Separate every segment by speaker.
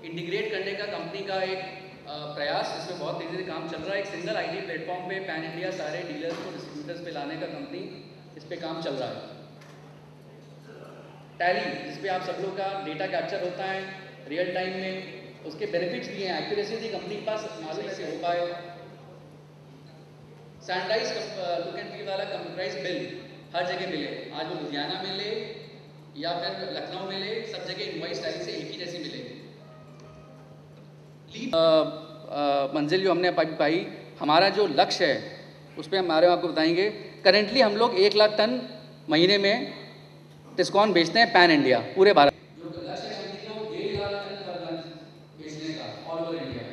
Speaker 1: Integrate करने का company का एक प्रयास, इसमें बहुत तेज़ी से काम चल रहा है। एक सिंगल आईडी प्लेटफॉर्म पे पैन इंडिया सारे डीलर्स को डिस्ट्रीब्यूटर्स पे लाने का कंपनी इस पे काम चल रहा है। टैली, जिस पे आप सब लोग का डेटा कैप्चर होता है रियल टाइम में, उसके बेनिफिट्स भी हैं, एक्यूरेसी थी कंपनी के पास मालूम से हो पाए। सैनिटाइज लुक एंड फील वाला कंप्यूटराइज बिल हर जगह मिले, आज वो लुधियाना में ले या फिर लखनऊ में ले, सब जगह इनवॉइस टैली से एक ही जैसी मिलेगी। मंजिल जो हमने पाई, हमारा जो लक्ष्य है उस पर हमारे आपको बताएंगे। करेंटली हम लोग 1 लाख टन महीने में टिस्कॉन बेचते हैं पैन इंडिया, पूरे भारत। जो लक्ष्य है वो 1 लाख टन पर मंथ बेचने का ऑल ओवर इंडिया,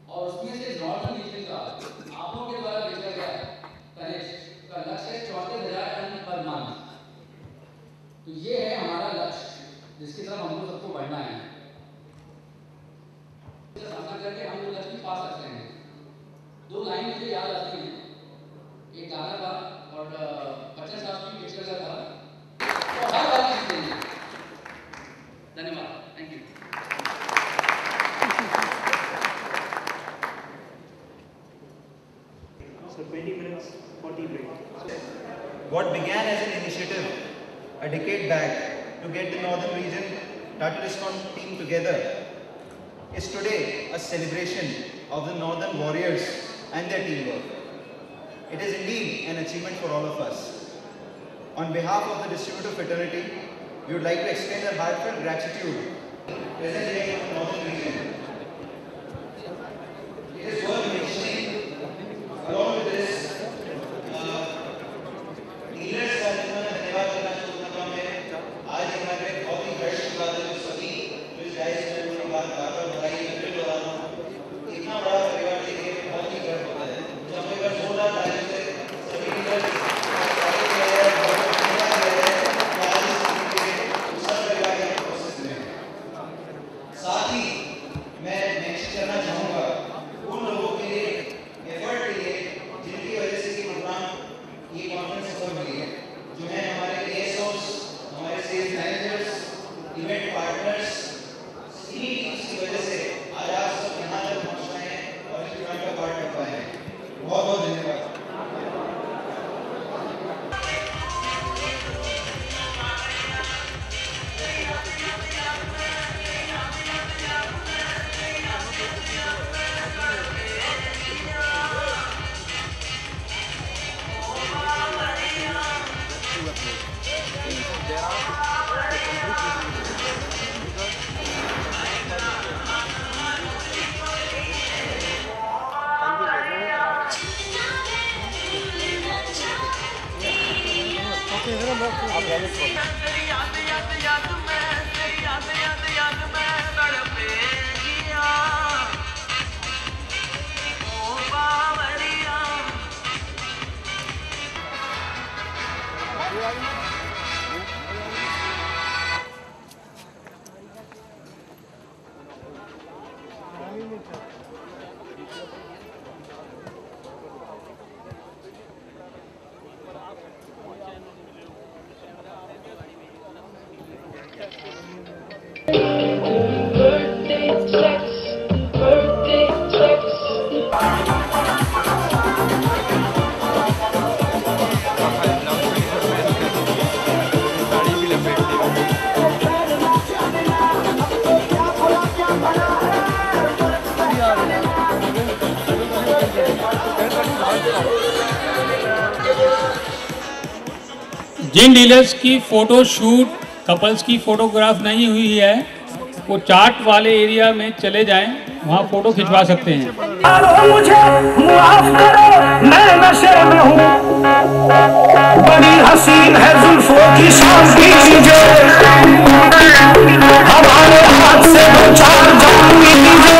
Speaker 1: और उसमें से नॉर्दर्न रीजन का आप लोगों के द्वारा बेचा गया कनेक्ट का लक्ष्य है 34,000 टन पर मंथ। तो ये है हमारा लक्ष्य जिसकी तरफ हम लोग सबको बढ़ना है। सामना करके हम लोग लक्ष्य पा सकते हैं। 2 लाइन मुझे याद आती हैं, एक गाना था और बच्चन साहब की पिक्चर का था, तो हर बात चीज देंगे। धन्यवाद, thank you.
Speaker 2: So 20 minutes, 40 break.
Speaker 3: What began as an initiative a decade back to get the northern region Tata Tiscon team together is today a celebration of the northern warriors and their teamwork. It is indeed an achievement for all of us. On behalf of the distributor fraternity, we would like to extend our heartfelt gratitude present here in the northern region. It is worth mentioning, along with this, dealers का जिन्होंने धन्यवाद करना चाहता हूँ मैं। आज हमारे बहुत ही हर्ष की बात है जो सभी जो इस जायज़ में उन्होंने बात काटा बढ़ाई फिर बता रहा हूँ, इतना बड़ा परिवार देखिए बहुत ही गर्व होता है। जब एक बार जोरदार तालियों से सभी डीलर्स साथ ही मैं नेक्स्ट करना चाहूँगा उन लोगों के लिए एफर्ट के लिए जिनकी वजह से ये प्रोग्राम ये कॉन्फ्रेंस सफल हुई है, जो है हमारे एएसओस, हमारे सेल्स मैनेजर्स, इवेंट पार्टनर्स, इन्हीं टीम्स की वजह से आज आप सब यहाँ तक पहुँच पाए हैं और इस प्रोग्राम का पार्ट बन पाए हैं। बहुत बहुत धन्यवाद।
Speaker 4: जिन डीलर्स की फोटो शूट कपल्स की फोटोग्राफ नहीं हुई है वो चार्ट वाले एरिया में चले जाएं, वहाँ फोटो खिंचवा सकते हैं।
Speaker 5: मुझे माफ करो मैं नशे में हूँ, बड़ी हसीन है जुल्फों की शान कीजिए, हमारे हाथ से 2-4 जान लीजिए।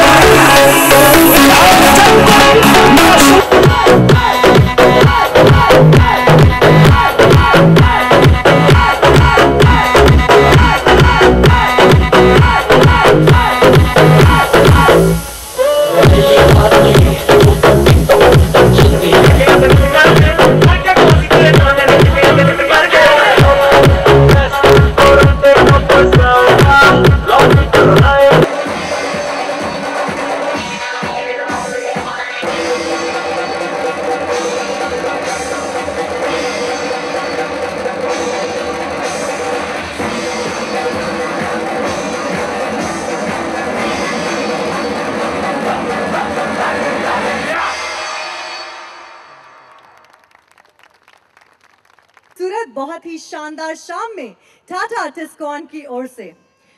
Speaker 6: बहुत ही शानदार शाम में टाटा टिस्कॉन की ओर से।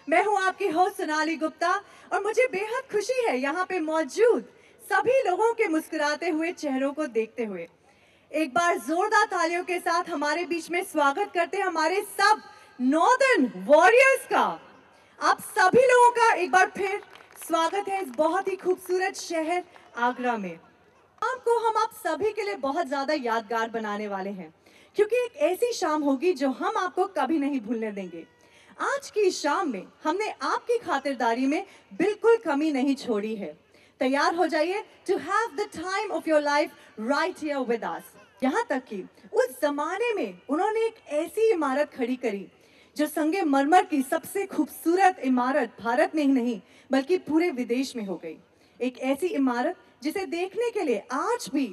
Speaker 6: मैं हूं आपकी होस्ट सोनाली गुप्ता और मुझे बेहद खुशी है यहाँ पे मौजूद सभी लोगों के मुस्कुराते हुए चेहरों को देखते हुए। एक बार जोरदार तालियों के साथ हमारे बीच में स्वागत करते हैं हमारे सब नॉर्दर्न वॉरियर्स का। आप सभी लोगों का एक बार फिर स्वागत है इस बहुत ही खूबसूरत शहर आगरा में। शाम को हम आप सभी के लिए बहुत ज्यादा यादगार बनाने वाले हैं, क्योंकि एक ऐसी शाम होगी जो हम आपको कभी नहीं भूलने देंगे। आज की शाम में हमने आपकी खातिरदारी में बिल्कुल कमी नहीं छोड़ी है। तैयार हो जाइए to have the time of your life right here with us. यहाँ तक कि उस जमाने में उन्होंने एक ऐसी इमारत खड़ी करी जो संगे मरमर की सबसे खूबसूरत इमारत भारत में ही नहीं बल्कि पूरे विदेश में हो गई। एक ऐसी इमारत जिसे देखने के लिए आज भी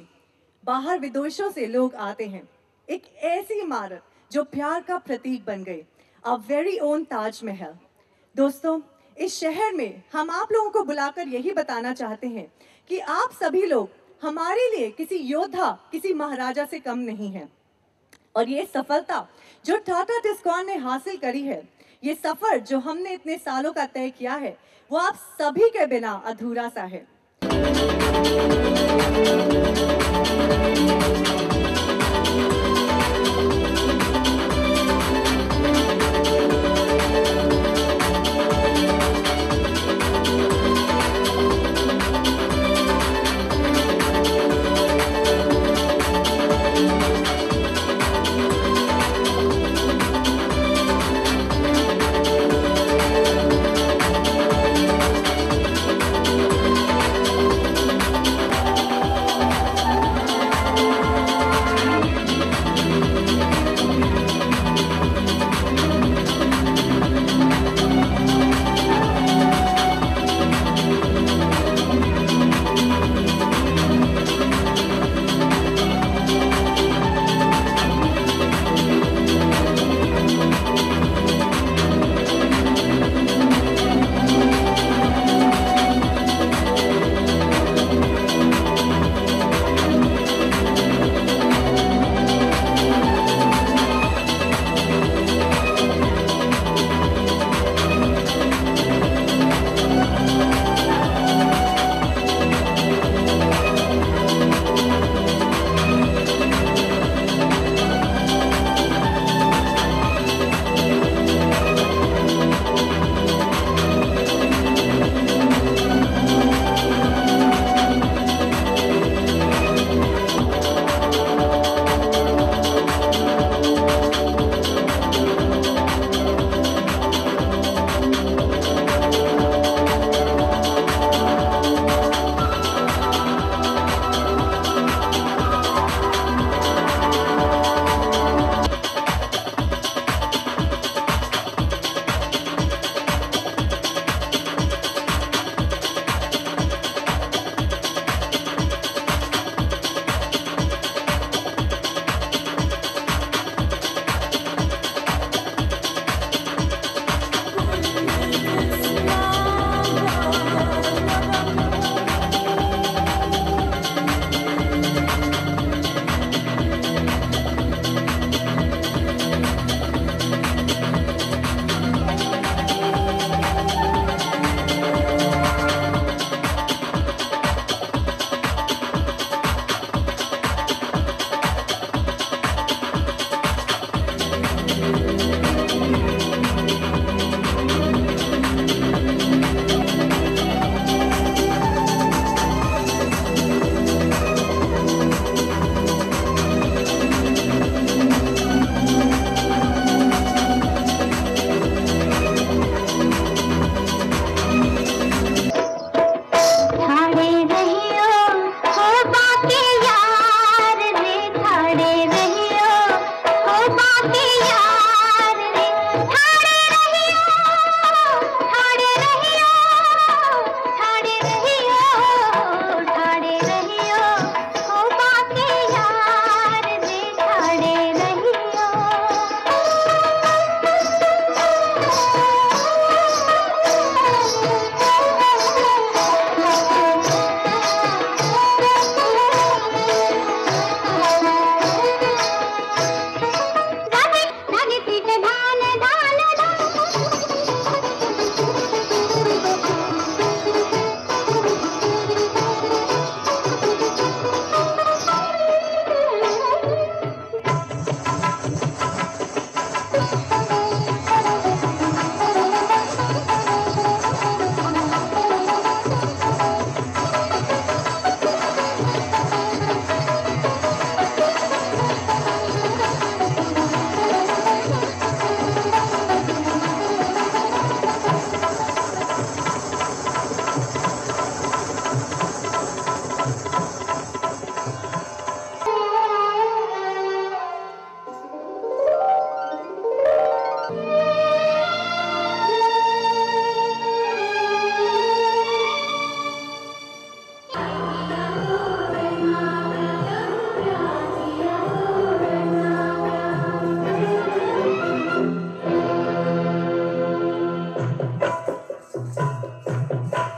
Speaker 6: बाहर विदेशों से लोग आते हैं। एक ऐसी इमारत जो प्यार का प्रतीक बन गई, अ वेरी ओन ताजमहल। दोस्तों, इस शहर में हम आप लोगों को बुलाकर यही बताना चाहते हैं कि आप सभी लोग हमारे लिए किसी योद्धा, किसी महाराजा से कम नहीं हैं। और ये सफलता जो टाटा टिस्कॉन ने हासिल करी है, ये सफर जो हमने इतने सालों का तय किया है, वो आप सभी के बिना अधूरा सा है।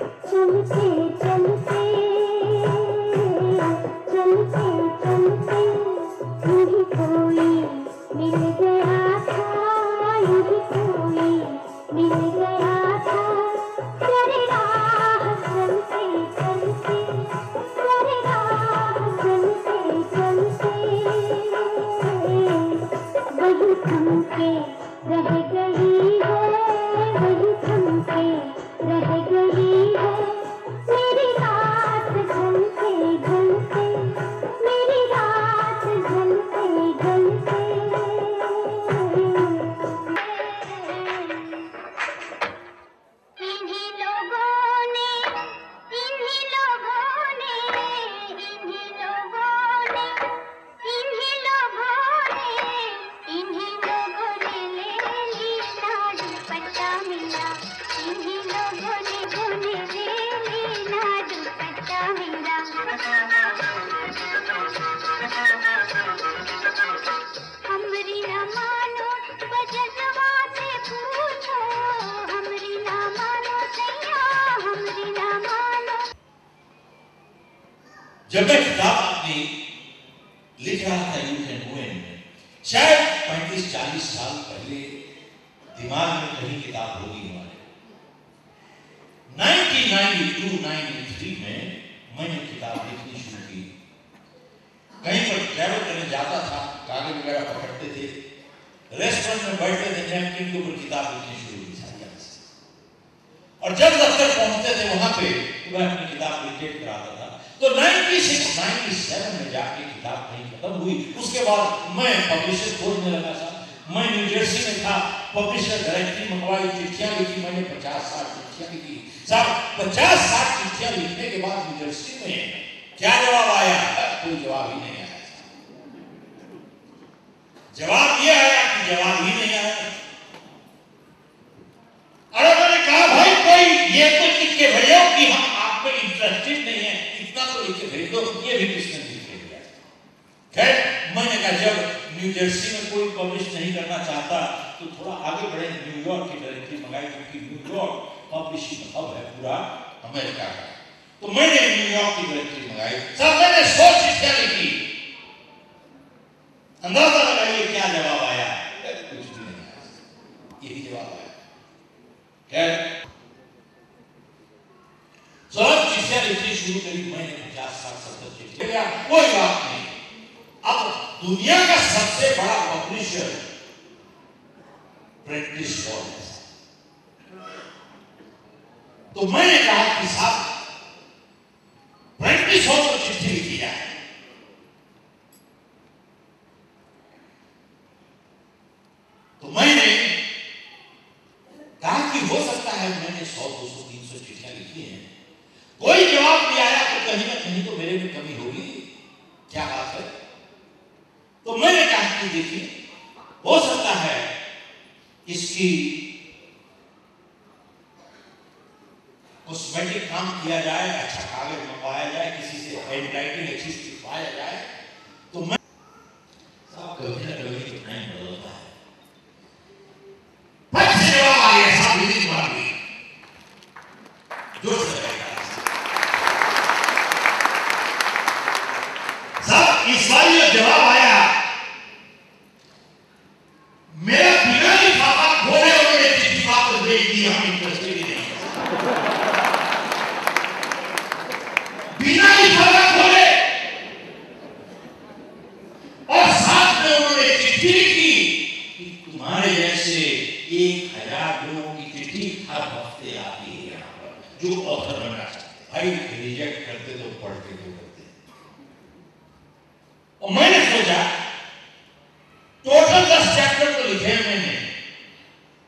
Speaker 7: चलते चलते चलते चलते यूं कोई मिल गया था, यूं कोई मिल गया था। तेरे राह चलते चलते, तेरे राह चलते चलते वही थम के रह गई है, वही थम के रह गई है। मेरी रात जलते जलते, मेरी रात जलते जलते। इन्हीं लोगों ने, इन्हीं लोगों ने, इन्हीं लोगों ने, इन्हीं लोगों ने, इन्हीं लोगों ने ले लीना दुपट्टा मिला। इन्हीं लोगों ने ले लीना दुपट्टा मिला। हमरी ना मानो बजजवा से पूछो, हमरी ना मानो सैया, हमरी ना मानो।
Speaker 8: जब मैं किताब अपनी लिख रहा था यूथ एंड वुमेन में, शायद 35-40 साल पहले दिमाग में कहीं किताब होगी हमारे। 1992-93 में मैंने किताब लिखनी शुरू की। कहीं पर ट्रैवल करने जाता था, कागज वगैरह पकड़ते थे, रेस्टोरेंट में बैठते थे, नैपकिन के ऊपर किताब लिखनी शुरू की सारी। और जब दफ्तर पहुंचते थे वहां पे मैं अपनी किताब डिक्टेट कराता था। तो 96-97 में जाके किताब कहीं खत्म हुई। उसके बाद मैं पब्लिशर खोजने लगा था। मैं न्यू जर्सी में था, पब्लिशर डायरेक्टरी मंगवाई, चिट्ठियां लिखी, मैंने 50-60 चिट्ठियां लिखी। साहब 50-60 चिट्ठियां लिखने के बाद न्यू जर्सी में क्या जवाब आया? कोई जवाब ही नहीं आया। जवाब ये आया कि जवाब ही नहीं आया। और मैंने कहा भाई कोई ये तो लिख के भेजो कि हम आप में इंटरेस्टेड नहीं है, इतना तो लिख के भेज दो। ये भी किसने लिख के दिया? खैर मैंने कहा जब न्यू जर्सी में कोई पब्लिश नहीं करना चाहता तो थोड़ा आगे बढ़े। न्यूयॉर्क की डायरेक्टरी मंगाई, क्योंकि न्यूयॉर्क पब्लिशिंग हब है पूरा अमेरिका का। तो मैंने न्यूयॉर्क की डायरेक्टरी मंगाई। साहब मैंने 100 चिट्ठियां लिखी। अंदाजा लगाइए क्या जवाब आया? कुछ भी नहीं आया। यही जवाब आया। खैर सब चिट्ठियां लिखनी शुरू करी। मैंने 50-60-70 चिट्ठियां, कोई बात नहीं। अब दुनिया का सबसे बड़ा पब्लिशर प्रेंटिस हॉल है। तो मैंने कहा कि साहब प्रेंटिस हॉल को चिट्ठी लिखी जाए। तो मैंने कहा कि हो सकता है मैंने 100, 200, 300 चिट्ठियां लिखी हैं, कोई जवाब नहीं आया, तो कहीं ना कहीं तो मेरे में कमी होगी। क्या बात है? तो मैंने कहा कि देखिए हो सकता है इसकी कॉस्मेटिक काम किया जाए, अच्छा कागज मंगवाया जाए, किसी से हैंड राइटिंग अच्छी लिखवाया जाए। तो मैं कभी ना कभी तो टाइम बदलता है। जवाब आ गया साहब, मेरी बात हुई जोर से साहब इस बार ये जवाब आया। मेरा बिना लिफाफा खोले उन्होंने चिट्ठी वापस भेज दी। हम इंटरेस्टेड ही नहीं, बिना लिफाफा खोले। और साथ में उन्होंने चिट्ठी लिखी कि तुम्हारे जैसे 1000 लोगों की चिट्ठी हर हफ्ते आती है यहाँ पर, जो ऑथर बनना चाहते। भाई रिजेक्ट करते तो पढ़ के दो करते। और मैंने सोचा टोटल 10 चैप्टर तो लिखे हैं मैंने,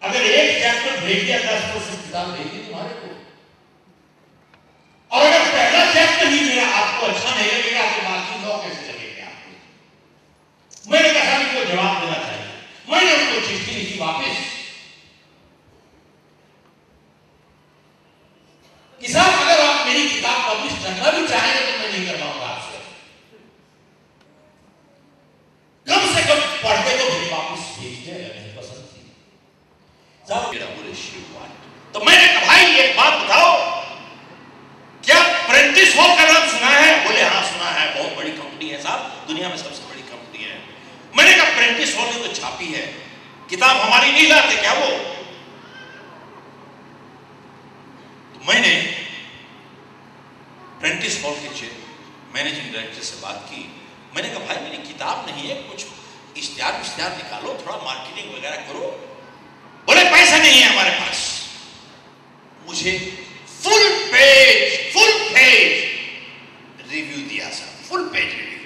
Speaker 8: अगर एक चैप्टर भेज दिया 10% किताब भेजी तुम्हारे को। और अगर पहला चैप्टर ही मेरा आपको अच्छा नहीं लगेगा तो बाकी 9 कैसे लगेगा आपको? मैंने कहा इनको जवाब देना चाहिए। मैंने उनको चिट्ठी लिखी वापस कि साहब अगर आप मेरी किताब पब्लिश करना भी चाहेंगे तो मैं नहीं कर पाऊंगा आपसे, कम से कम पढ़ के तो फिर वापस भेज दे। नहीं पसंद थी साहब मेरा बोले शिव। तो मैंने कहा भाई एक बात बताओ, प्रेंटिस हॉल का नाम सुना है? बोले हाँ सुना है, बहुत बड़ी कंपनी है साहब, दुनिया में सबसे बड़ी कंपनी है। मैंने कहा प्रेंटिस हॉल ने तो छापी है, किताब हमारी नहीं लाते क्या वो? तो मैंने प्रेंटिस हॉल के मैनेजिंग डायरेक्टर से बात की। मैंने कहा भाई मेरी किताब नहीं है, कुछ इश्तिहार निकालो, थोड़ा मार्केटिंग वगैरह करो। बोले पैसा नहीं है हमारे पास। मुझे फुल पेज रिव्यू दिया sir, full page review.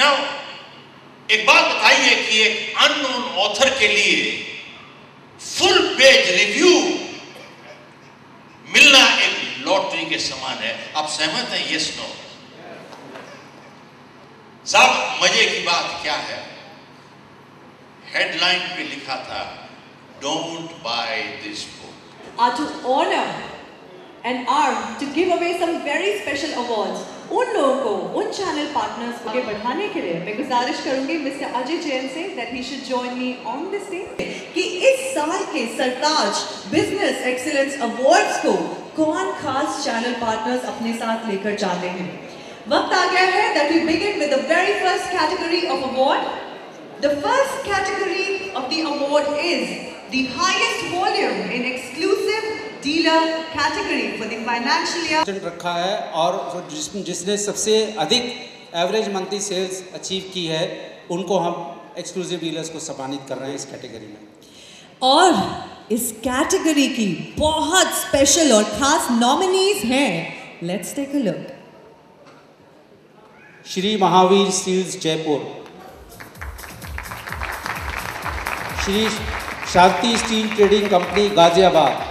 Speaker 8: Now एक बात बताइए कि एक अननोन ऑथर के लिए फुल पेज रिव्यू मिलना एक लॉटरी के समान है। आप सहमत हैं? Yes no? साहब मजे की बात क्या है, हेडलाइन पे लिखा था don't by this book.
Speaker 6: Are to honor and are to give away some very special awards. उन लोगों को, उन चैनल पार्टनर्स को आगे बढ़ाने के लिए मैं गुजारिश करूंगी मिस्टर अजय जैन से that he should join me on this stage कि इस साल के सरताज बिजनेस एक्सीलेंस अवार्ड्स को कौन खास चैनल पार्टनर्स अपने साथ लेकर जाते हैं। वक्त आ गया है that we begin with the very first category of award. The first category of the award is the highest volume in exclusive dealer category for the financial year.
Speaker 9: रखा है और जिसने सबसे अधिक एवरेज मंथली सेल्स अचीव की है उनको हम एक्सक्लूसिव डीलर्स को सम्मानित कर रहे हैं इस कैटेगरी में।
Speaker 6: और इस कैटेगरी की बहुत स्पेशल और खास नॉमिनीज हैं। Let's take a look.
Speaker 9: Shri Mahavir steels Jaipur, Shri Shanti steel trading company Ghaziabad.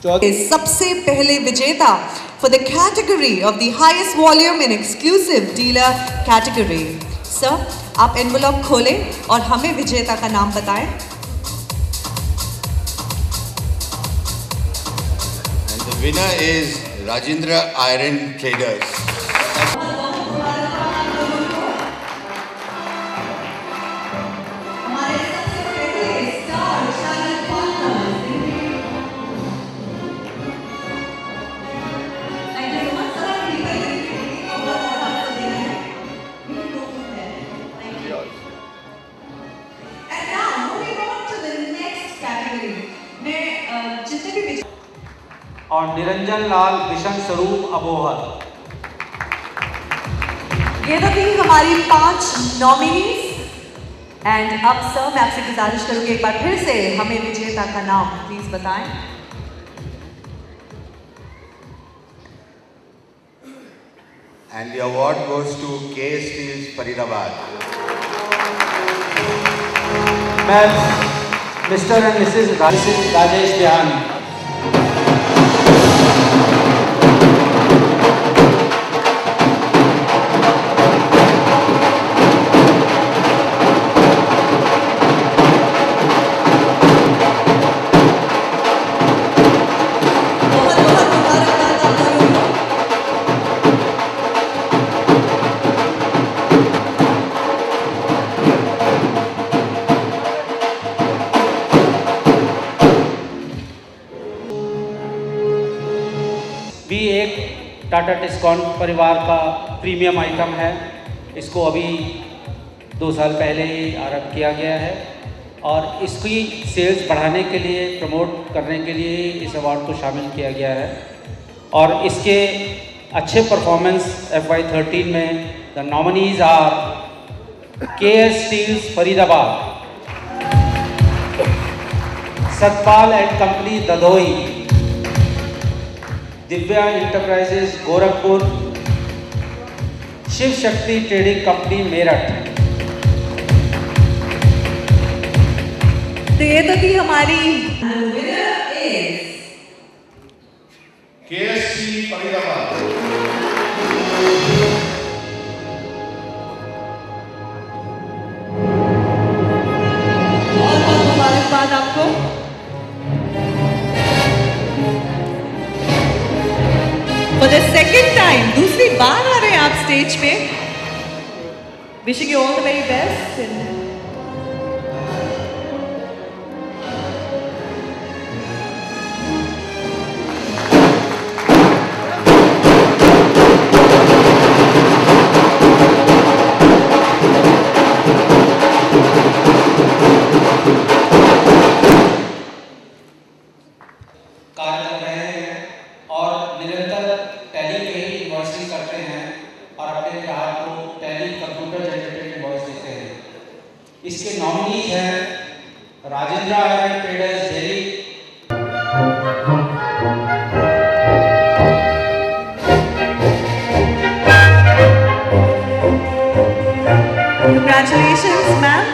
Speaker 6: सबसे पहले विजेता for the category of the highest volume in exclusive dealer category. Sir आप एनवलप खोलें और हमें विजेता का नाम बताएं।
Speaker 10: And the winner is Rajendra Iron Traders.
Speaker 9: और निरंजन लाल मिशन स्वरूप अबोहर।
Speaker 6: ये तो थी हमारी 5 नॉमिनीज एंड अब सर मैं आपसे गुजारिश करूंगी एक बार फिर से हमें विजेता का नाम प्लीज बताएं।
Speaker 10: And the award goes to KS Steels Faridabad.
Speaker 9: Ma'am Mr and Mrs Rajesh Bihani. भी एक टाटा टिस्कॉन परिवार का प्रीमियम आइटम है। इसको अभी 2 साल पहले ही आरंभ किया गया है और इसकी सेल्स बढ़ाने के लिए, प्रमोट करने के लिए इस अवार्ड को शामिल किया गया है। और इसके अच्छे परफॉर्मेंस FY13 में the nominees are KS steels Faridabad, Satpal and company Dadoi, Divya enterprises Gorakhpur, Shiv Shakti trading company Meerut.
Speaker 6: तो ये तो थी हमारी
Speaker 10: KSC फरीदाबाद।
Speaker 6: बहुत बहुत मुबारकबाद आपको। For the second time, दूसरी बार आ रहे हैं आप स्टेज पे। Wishing you all the very best.
Speaker 9: कार्य कर रहे हैं और निरंतर टैली पे ही इन्वॉइसिंग करते हैं और अपने ग्राहक को टैली कंप्यूटर जनरेटेड इन्वॉइस देते हैं। इसके नॉमिनीज हैं Rajendra iron traders Delhi,
Speaker 6: Congratulations, ma'am.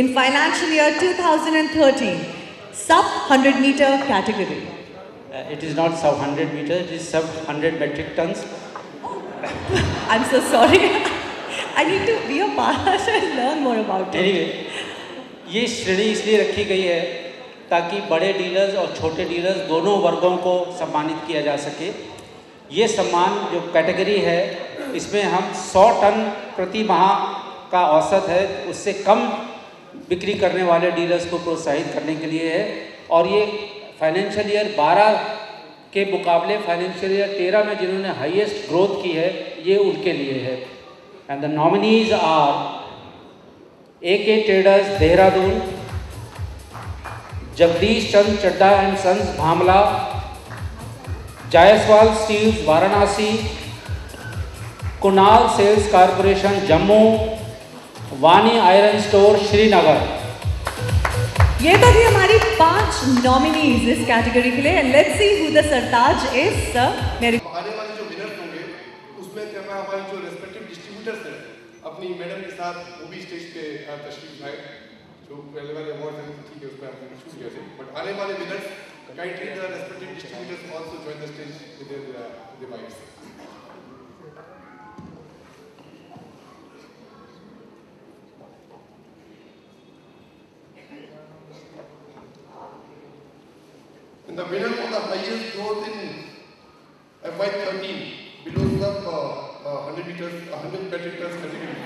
Speaker 6: In financial year 2013, sub 100 meter category.
Speaker 9: It is not sub 100 meter, it is sub 100 metric tons.
Speaker 6: I'm so sorry. I need to be a part and learn more about it.
Speaker 9: Anyway, ये श्रेणी इसलिए रखी गई है ताकि बड़े dealers और छोटे डीलर्स दोनों वर्गों को सम्मानित किया जा सके। ये सम्मान जो कैटेगरी है इसमें हम 100 टन प्रति माह का औसत है, उससे कम बिक्री करने वाले डीलर्स को प्रोत्साहित करने के लिए है और ये फाइनेंशियल ईयर 12 के मुकाबले फाइनेंशियल ईयर 13 में जिन्होंने हाईएस्ट ग्रोथ की है ये उनके लिए है। And the nominees are AK traders Dehradun, Jagdish Chand Chadda and sons Bhamla, Jaiswal steels Varanasi, Kunal sales corporation Jammu, Wani iron store Srinagar.
Speaker 6: ये तो थी हमारी 5 नॉमिनीज इस कैटेगरी के लिए। Let's see who the Sartaj is. मेरे
Speaker 11: आने वाले जो विनर्स होंगे उसमें क्या मैं हमारे जो रेस्पेक्टिव डिस्ट्रीब्यूटर्स हैं अपनी मैडम के साथ वो भी स्टेज पे तशरीफ लाए। जो पहले वाले अवार्ड हैं ठीक है उसमें हमने छूट गया थे, बट आने वाले winners kindly the respective distributors also join the stage with their device. And the winner for the highest growth in FY13 below sub 100 meters, 100 metric tons category.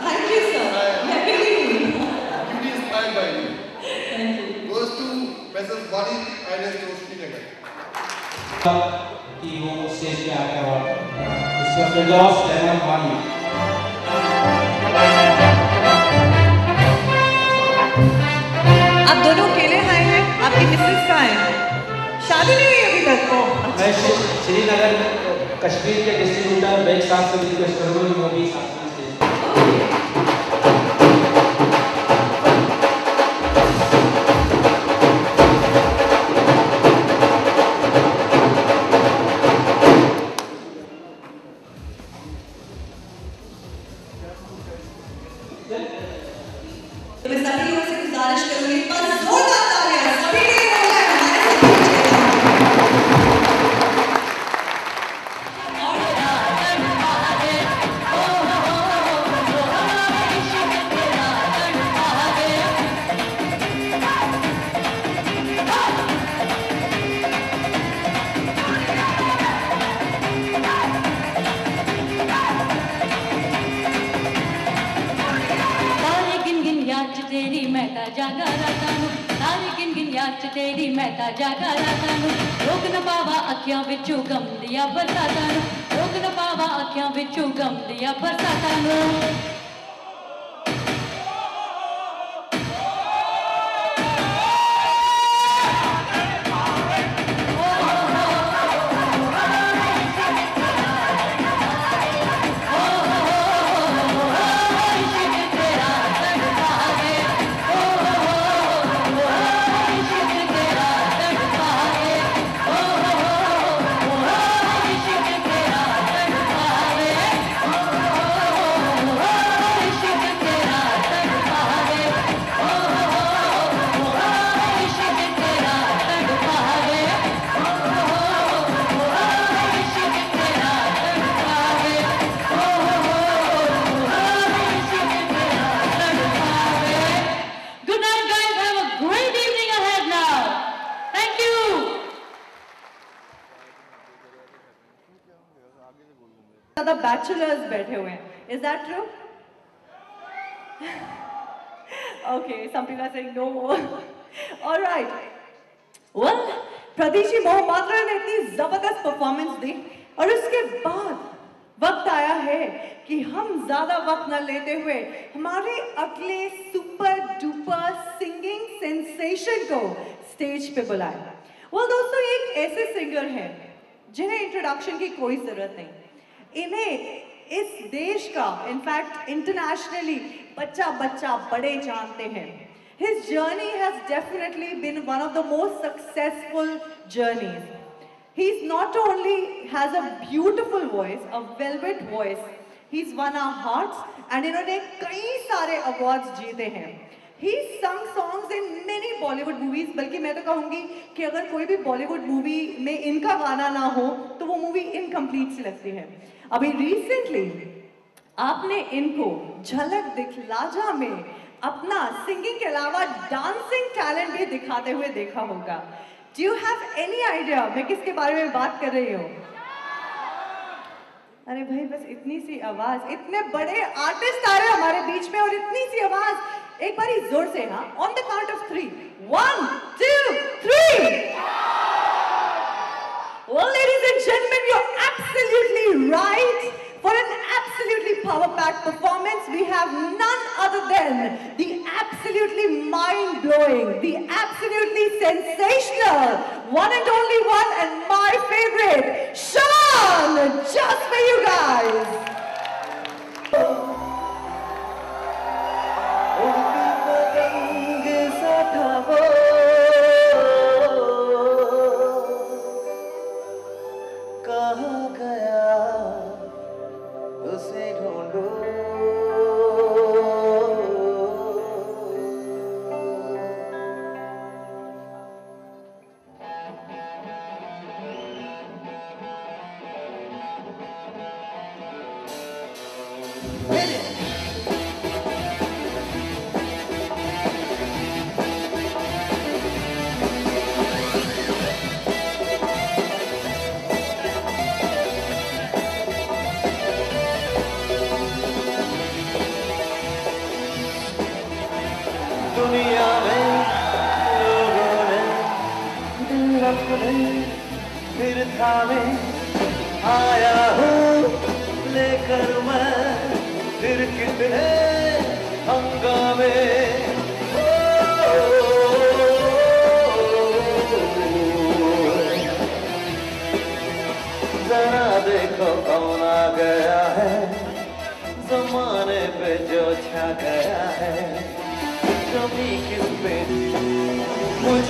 Speaker 6: Thank you, sir.
Speaker 11: Beauty inspired by you. Thank you. Goes to Messrs. Wani Iron Store Srinagar.
Speaker 9: कि वो stage पे आकर और इसका फिरदौस अहमद वानी।
Speaker 6: आप दोनों अकेले आए हैं, आपकी मिसेस कहाँ हैं? शादी नहीं हुई अभी तक को?
Speaker 9: मैं श्रीनगर कश्मीर के डिस्ट्रीब्यूटर बेग साहब से रिक्वेस्ट करूँगा वो भी साथ में
Speaker 6: मैं सभी लोगों से गुजारिश करूंगी पर जोरदार तालियां सभी के लिए होगा हमारे
Speaker 12: जागा रातानू तारे गिन गिन याद तेरी मैं ता जागा रातानू रोक न पावा अखियां विचों गम दिया बरसातानू रोक न पावा अखियां विचों गम दिया बरसातानू
Speaker 6: ज्यादा बैचलर्स बैठे हुए हैं. Is that true? Okay, some people are saying no. All right. Well, प्रदीशी मोहम्मद्रा ने इतनी जबरदस्त परफॉर्मेंस दी और उसके बाद वक्त आया है कि हम ज्यादा वक्त न लेते हुए हमारे अगले सुपर डुपर सिंगिंग सेंसेशन को स्टेज पे बुलाएं. Well, दोस्तों ये एक ऐसे सिंगर हैं जिन्हें इंट्रोडक्शन की कोई जरूरत नहीं. इन्हें इस देश का इनफैक्ट इंटरनेशनली बच्चा बच्चा बड़े जानते हैं. His journey has definitely been one of the most successful journeys. He's not only has a beautiful voice, a velvet voice, he's won our hearts and इन्होंने कई सारे awards जीते हैं. He's sung songs in many Bollywood movies. बल्कि मैं तो कहूँगी कि अगर कोई भी Bollywood movie में इनका गाना ना हो तो वो movie incomplete सी लगती है. अभी recently आपने इनको झलक दिखलाजा में अपना सिंगिंग के अलावा डांसिंग टैलेंट भी दिखाते हुए देखा होगा. Do you have any idea मैं किसके बारे में बात कर रही हूँ? अरे भाई बस इतनी सी आवाज, इतने बड़े आर्टिस्ट आ रहे हैं हमारे बीच में और इतनी सी आवाज. एक बार जोर से हाँ, on the count of 3. 1, 2, 3. Well, ladies and gentlemen, you're absolutely right. For an absolutely power-packed performance, we have none other than the absolutely mind-blowing, the absolutely sensational, one and only one, and my favorite, Sean! Just for you guys!
Speaker 13: दुनिया में लोगों ने दिल अपने फिर थामे आया हूँ लेकर मैं फिर कितने हंगामे. जरा देखो कौन आ गया है, जमाने पे जो छा गया है. कभी किस पे मुझ